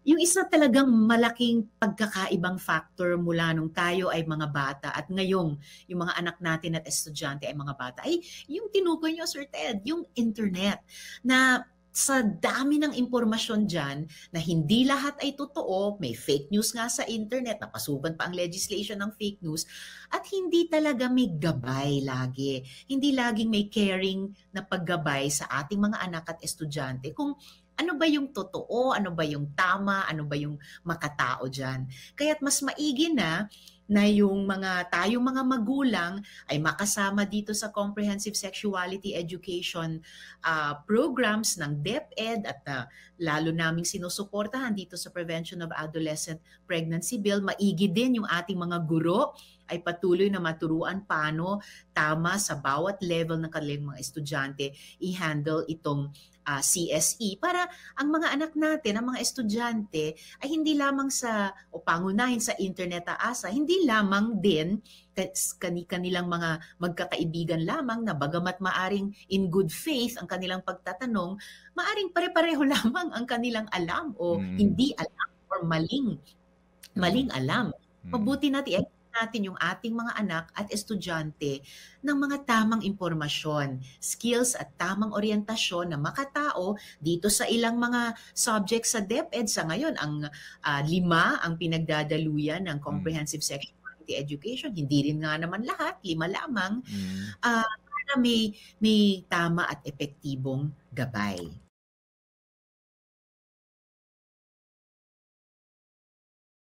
yung isa talagang malaking pagkakaibang factor mula nung tayo ay mga bata at ngayong yung mga anak natin at estudyante ay mga bata ay yung tinukoy nyo, Sir Ted, yung internet na sa dami ng impormasyon dyan na hindi lahat ay totoo, may fake news nga sa internet, napasuban pa ang legislation ng fake news, at hindi talaga may gabay lagi. Hindi laging may caring na paggabay sa ating mga anak at estudyante kung ano ba yung totoo, ano ba yung tama, ano ba yung makatao dyan. Kaya't mas maigi na yung tayong mga magulang ay makasama dito sa Comprehensive Sexuality Education programs ng DepEd at lalo naming sinusuportahan dito sa Prevention of Adolescent Pregnancy Bill. Maigi din yung ating mga guro ay patuloy na maturuan paano tama sa bawat level ng kanilang mga estudyante i-handle itong CSE para ang mga anak natin, ang mga estudyante ay hindi lamang o pangunahin sa internet aasa, hindi lamang din kanilang mga magkakaibigan lamang na bagamat maaring in good faith ang kanilang pagtatanong, maaring pare-pareho lamang ang kanilang alam o hindi alam or maling alam. Mabuti natin yung ating mga anak at estudyante ng mga tamang impormasyon, skills at tamang orientasyon na makatao dito sa ilang mga subjects sa DepEd. Sa ngayon, ang 5 ang pinagdadaluyan ng Comprehensive Sexuality Education. Hindi rin nga naman lahat, 5 lamang. Para may tama at epektibong gabay.